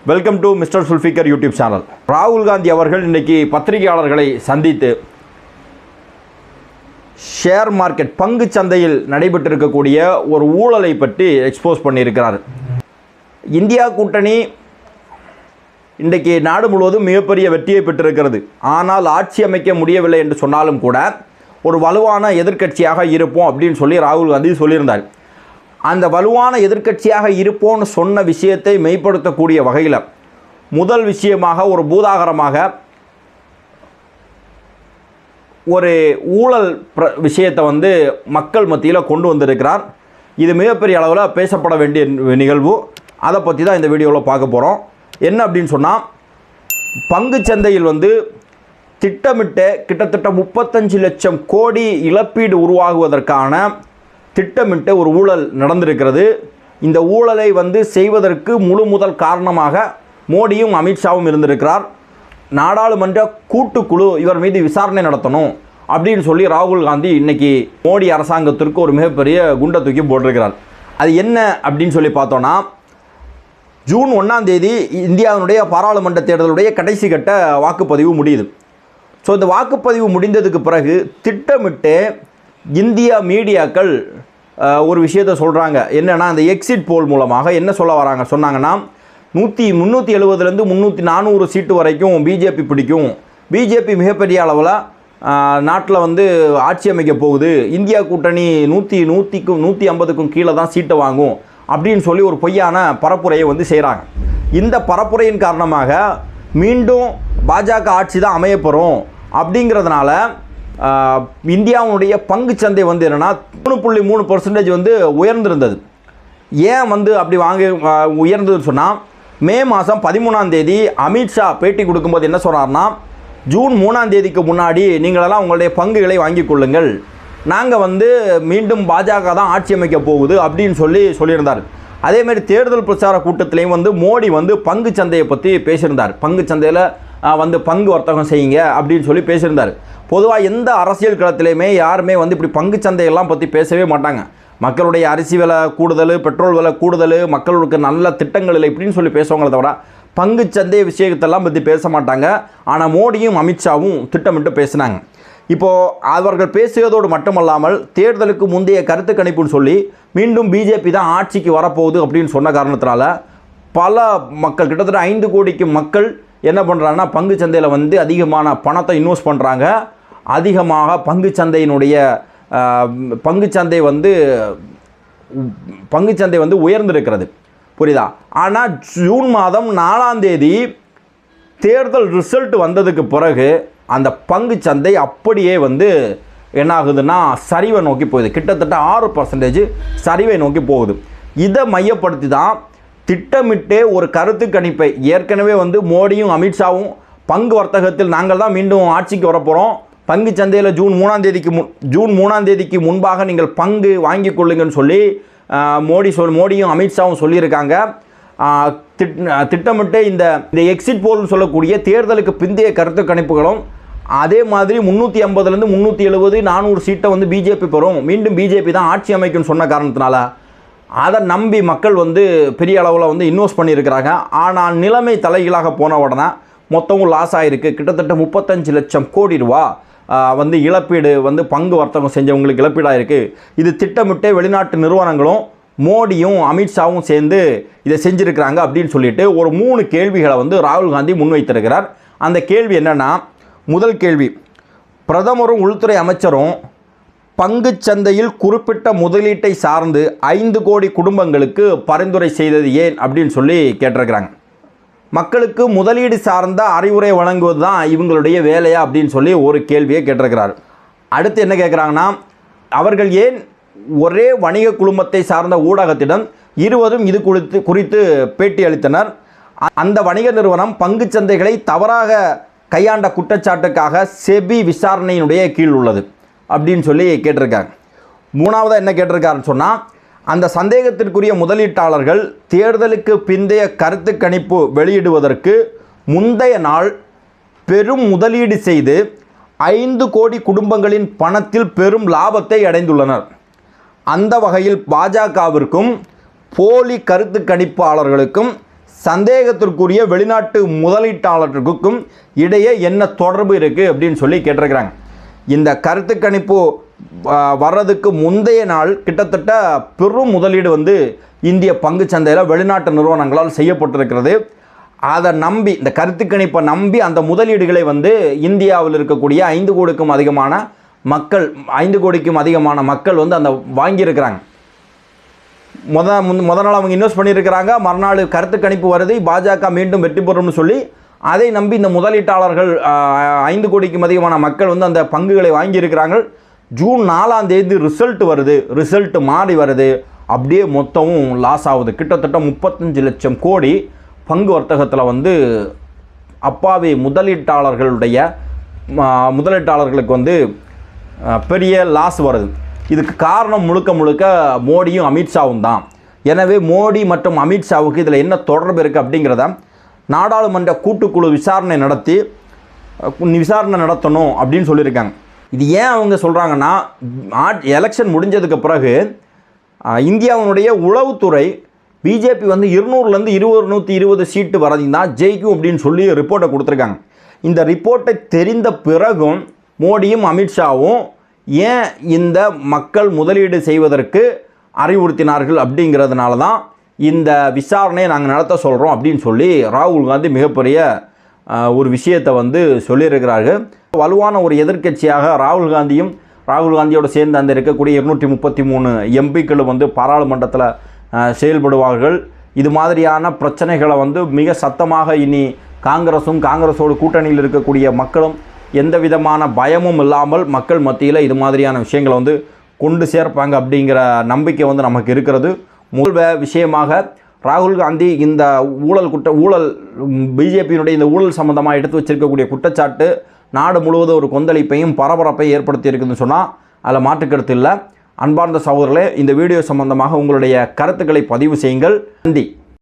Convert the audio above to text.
Welcome to mister Zulfiqar YouTube channel. ராகுல் காந்தி அவர்கள் இன்றைக்கி பத்திரிகையாளர்களை சந்தித்து ஷேர் மார்க்கெட் பங்கு சந்தையில் நடைபெற்றிருக்கக்கூடிய ஒரு ஊழலை பற்றி எக்ஸ்போஸ் பண்ணியிருக்கிறார். இந்தியா கூட்டணி இன்றைக்கு நாடு முழுவதும் மிகப்பெரிய வெற்றியை பெற்றிருக்கிறது. ஆனால் ஆட்சி அமைக்க முடியவில்லை என்று சொன்னாலும் கூட ஒரு வலுவான எதிர்க்கட்சியாக இருப்போம் அப்படின்னு சொல்லி ராகுல் காந்தி சொல்லியிருந்தார். அந்த வலுவான எதிர்க்கட்சியாக இருப்போம்னு சொன்ன விஷயத்தை மெய்ப்படுத்தக்கூடிய வகையில் முதல் விஷயமாக ஒரு பூதாகரமாக ஒரு ஊழல் விஷயத்தை மக்கள் மத்தியில் கொண்டு வந்திருக்கிறார். இது மிகப்பெரிய அளவில் பேசப்பட வேண்டிய நிகழ்வு. அதை பற்றி தான் இந்த வீடியோவில் பார்க்க போகிறோம். என்ன அப்படின்னு சொன்னால், பங்கு சந்தையில் திட்டமிட்டு கிட்டத்தட்ட 35 லட்சம் கோடி இழப்பீடு உருவாகுவதற்கான திட்டமிட்டு ஒரு ஊழல் நடந்திருக்கிறது. இந்த ஊழலை செய்வதற்கு முழு முதல் காரணமாக மோடியும் அமித்ஷாவும் இருந்திருக்கிறார். நாடாளுமன்ற கூட்டுக்குழு இவர் மீது விசாரணை நடத்தணும் அப்படின்னு சொல்லி ராகுல் காந்தி இன்றைக்கி மோடி அரசாங்கத்திற்கு ஒரு மிகப்பெரிய குண்டை தூக்கி போட்டிருக்கிறார். அது என்ன அப்படின்னு சொல்லி பார்த்தோன்னா, ஜூன் 1ஆம் தேதி இந்தியாவினுடைய பாராளுமன்ற தேர்தலுடைய கடைசி கட்ட வாக்குப்பதிவு முடியுது. ஸோ இந்த வாக்குப்பதிவு முடிந்ததுக்கு பிறகு திட்டமிட்டு இந்தியா மீடியாக்கள் ஒரு விஷயத்தை சொல்கிறாங்க. என்னென்னா, அந்த எக்ஸிட் போல் மூலமாக என்ன சொல்ல வராங்க சொன்னாங்கன்னா, 370லேருந்து 400 சீட்டு வரைக்கும் பிஜேபி பிடிக்கும், பிஜேபி மிகப்பெரிய அளவில் நாட்டில் ஆட்சி அமைக்க போகுது, இந்தியா கூட்டணி 100க்கும் 150க்கும் கீழே தான் சீட்டை வாங்கும் அப்படின்னு சொல்லி ஒரு பொய்யான பரப்புரையை செய்கிறாங்க. இந்த பரப்புரையின் காரணமாக மீண்டும் பாஜக ஆட்சி தான் அமையப்போகிறோம் அப்படிங்கிறதுனால இந்தியாவுடைய பங்கு சந்தை என்னென்னா 3.3% உயர்ந்திருந்தது. ஏன் அப்படி உயர்ந்ததுன்னு சொன்னால், மே மாதம் 13ஆம் தேதி அமித்ஷா பேட்டி கொடுக்கும்போது என்ன சொன்னார்னா, ஜூன் 3ஆம் தேதிக்கு முன்னாடி நீங்களெல்லாம் உங்களுடைய பங்குகளை வாங்கி கொள்ளுங்கள், நாங்கள் மீண்டும் பாஜக தான் ஆட்சி அமைக்க போகுது அப்படின்னு சொல்லியிருந்தார். அதேமாதிரி தேர்தல் பிரச்சார கூட்டத்திலையும் மோடி பங்கு சந்தையை பற்றி பேசியிருந்தார். பங்கு சந்தையில் பங்கு வர்த்தகம் செய்யுங்க அப்படின்னு சொல்லி பேசியிருந்தார். பொதுவாக எந்த அரசியல் களத்திலையுமே யாருமே இப்படி பங்கு சந்தையெல்லாம் பற்றி பேசவே மாட்டாங்க. மக்களுடைய அரிசி விலை கூடுதல், பெட்ரோல் விலை கூடுதல், மக்களுக்கு நல்ல திட்டங்கள் இல்லை இப்படின்னு சொல்லி பேசுவாங்களே தவிர பங்கு சந்தை விஷயத்தெல்லாம் பற்றி பேச மாட்டாங்க. ஆனால் மோடியும் அமித்ஷாவும் திட்டமிட்டு பேசினாங்க. இப்போது அவர்கள் பேசியதோடு மட்டுமல்லாமல் தேர்தலுக்கு முந்தைய கருத்து கணிப்புன்னு சொல்லி மீண்டும் பிஜேபி தான் ஆட்சிக்கு வரப்போகுது அப்படின்னு சொன்ன காரணத்தினால பல மக்கள், கிட்டத்தட்ட 5 கோடிக்கு மக்கள் என்ன பண்ணுறாங்கன்னா, பங்கு சந்தையில் அதிகமான பணத்தை இன்வெஸ்ட் பண்ணுறாங்க. அதிகமாக பங்கு சந்தை உயர்ந்திருக்கிறது. புரியுதா? ஆனால் ஜூன் மாதம் 4ஆம் தேதி தேர்தல் ரிசல்ட் வந்ததுக்கு பிறகு அந்த பங்கு சந்தை அப்படியே என்ன ஆகுதுன்னா சரிவை நோக்கி போகுது. கிட்டத்தட்ட 6% சரிவை நோக்கி போகுது. இதை மையப்படுத்தி தான் திட்டமிட்டே ஒரு கருத்து கணிப்பை ஏற்கனவே மோடியும் அமித்ஷாவும் பங்கு வர்த்தகத்தில் நாங்கள் தான் மீண்டும் ஆட்சிக்கு வரப்போகிறோம், பங்கு சந்தையில் ஜூன் 3ஆம் தேதிக்கு முன்பாக நீங்கள் பங்கு வாங்கி கொள்ளுங்கன்னு சொல்லி மோடியும் அமித்ஷாவும் சொல்லியிருக்காங்க. திட்டமிட்டு இந்த எக்ஸிட் போல்னு சொல்லக்கூடிய தேர்தலுக்கு பிந்தைய கருத்து கணிப்புகளும் அதே மாதிரி 350லேருந்து 370 400 சீட்டை பிஜேபி பெறும், மீண்டும் பிஜேபி தான் ஆட்சி அமைக்கும்னு சொன்ன காரணத்தினால அதை நம்பி மக்கள் பெரிய அளவில் இன்வெஸ்ட் பண்ணியிருக்கிறாங்க. ஆனால் நிலைமை தலைகீழாக போன உடனே மொத்தமும் லாஸ் ஆகிருக்கு. கிட்டத்தட்ட 35 லட்சம் கோடி ரூபா இழப்பீடு பங்கு வர்த்தகம் செஞ்சவங்களுக்கு இழப்பீடாக இருக்குது. இது திட்டமிட்டே வெளிநாட்டு நிறுவனங்களும் மோடியும் அமித்ஷாவும் சேர்ந்து இதை செஞ்சுருக்கிறாங்க அப்படின்னு சொல்லிட்டு ஒரு 3 கேள்விகளை ராகுல் காந்தி முன்வைத்திருக்கிறார். அந்த கேள்வி என்னென்னா, முதல் கேள்வி, பிரதமரும் உள்துறை அமைச்சரும் பங்கு சந்தையில் குறிப்பிட்ட முதலீட்டை சார்ந்து 5 கோடி குடும்பங்களுக்கு பரிந்துரை செய்தது ஏன் அப்படின்னு சொல்லி கேட்டிருக்கிறாங்க. மக்களுக்கு முதலீடு சார்ந்த அறிவுரை வழங்குவது தான் இவங்களுடைய வேலையா அப்படின்னு சொல்லி ஒரு கேள்வியை கேட்டிருக்கிறார். அடுத்து என்ன கேட்குறாங்கன்னா, அவர்கள் ஏன் ஒரே வணிக குழுமத்தை சார்ந்த ஊடகத்திடம் இருவரும் இது குறித்து பேட்டி அளித்தனர், அந்த வணிக நிறுவனம் பங்கு சந்தைகளை தவறாக கையாண்ட குற்றச்சாட்டுக்காக செபி விசாரணையினுடைய கீழ் உள்ளது அப்படின்னு சொல்லி கேட்டிருக்காங்க. மூணாவதாக என்ன கேட்டிருக்காருன்னு சொன்னால், அந்த சந்தேகத்திற்குரிய முதலீட்டாளர்கள் தேர்தலுக்கு பிந்தைய கருத்து கணிப்பு வெளியிடுவதற்கு முந்தைய நாள் பெரும் முதலீடு செய்து 5 கோடி குடும்பங்களின் பணத்தில் பெரும் லாபத்தை அடைந்துள்ளனர். அந்த வகையில் பாஜகவிற்கும் போலி கருத்து கணிப்பாளர்களுக்கும் சந்தேகத்திற்குரிய வெளிநாட்டு முதலீட்டாளர்களுக்கும் இடையே என்ன தொடர்பு இருக்குது அப்படின்னு சொல்லி கேட்டிருக்கிறாங்க. இந்த கருத்து கணிப்பு வர்றதுக்கு முந்தைய நாள் கிட்டத்தட்ட பெரும் முதலீடு வந்து இந்திய பங்கு சந்தையில் வெளிநாட்டு நிறுவனங்களால் செய்யப்பட்டிருக்கிறது. அதை நம்பி, இந்த கருத்து கணிப்பை நம்பி அந்த முதலீடுகளை வந்து இந்தியாவில் இருக்கக்கூடிய 5 கோடிக்கும் அதிகமான மக்கள் வந்து அந்த வாங்கியிருக்கிறாங்க. முத நாள் அவங்க இன்வெஸ்ட் பண்ணியிருக்கிறாங்க. மறுநாள் கருத்து கணிப்பு வருது, பாஜக மீண்டும் வெற்றி பெறும்னு சொல்லி அதை நம்பி இந்த முதலீட்டாளர்கள் 5 கோடிக்கும் அதிகமான மக்கள் வந்து அந்த பங்குகளை வாங்கியிருக்கிறாங்க. ஜூன் 4ஆம் தேதி ரிசல்ட் வருது, ரிசல்ட் மாறி வருது, அப்படியே மொத்தமும் லாஸ் ஆகுது. கிட்டத்தட்ட 35 லட்சம் கோடி பங்கு வர்த்தகத்தில் வந்து அப்பாவி முதலீட்டாளர்களுக்கு வந்து பெரிய லாஸ் வருது. இதுக்கு காரணம் முழுக்க மோடியும் அமித்ஷாவும் தான். எனவே மோடி மற்றும் அமித்ஷாவுக்கு இதில் என்ன தொடர்பு இருக்குது அப்படிங்கிறத நாடாளுமன்ற கூட்டுக்குழு விசாரணை நடத்தணும் அப்படின்னு சொல்லியிருக்காங்க. இது ஏன் அவங்க சொல்கிறாங்கன்னா, எலெக்ஷன் முடிஞ்சதுக்கு பிறகு இந்தியாவினுடைய உளவுத்துறை பிஜேபி வந்து 200லேருந்து 220 சீட்டு வரையும் தான் ஜெயிக்கும் அப்படின்னு சொல்லி ரிப்போர்ட்டை கொடுத்துருக்காங்க. இந்த ரிப்போர்ட்டை தெரிந்த பிறகும் மோடியும் அமித்ஷாவும் ஏன் இந்த மக்கள் முதலீடு செய்வதற்கு அறிவுறுத்தினார்கள் அப்படிங்கிறதுனால தான் இந்த விசாரணையை நாங்கள் நடத்த சொல்கிறோம் அப்படின்னு சொல்லி ராகுல் காந்தி மிகப்பெரிய ஒரு விஷயத்தை வந்து சொல்லியிருக்கிறார்கள். வலுவான ஒரு எதிர்க்கட்சியாக ராகுல் காந்தியோடு சேர்ந்து அந்த இருக்கக்கூடிய 233 எம்பிக்களும் வந்து பாராளுமன்றத்தில் செயல்படுவார்கள். இது மாதிரியான பிரச்சனைகளை வந்து மிக சத்தமாக இனி காங்கிரஸோடு கூட்டணியில் இருக்கக்கூடிய மக்களும் எந்த விதமான பயமும் இல்லாமல் மக்கள் மத்தியில் இது மாதிரியான விஷயங்களை வந்து கொண்டு சேர்ப்பாங்க அப்படிங்கிற நம்பிக்கை வந்து நமக்கு இருக்கிறது. முதல் விஷயமாக ராகுல் காந்தி இந்த ஊழல் பிஜேபியினுடைய இந்த ஊழல் சம்பந்தமாக எடுத்து வச்சிருக்கக்கூடிய குற்றச்சாட்டு நாடு முழுவதும் ஒரு கொந்தளிப்பையும் பரபரப்பை ஏற்படுத்தி இருக்குதுன்னு சொன்னால் அதில் மாற்றுக்கருத்து இல்லை. அன்பார்ந்த சகோதரர்களே, இந்த வீடியோ சம்பந்தமாக உங்களுடைய கருத்துக்களை பதிவு செய்யுங்கள். நன்றி.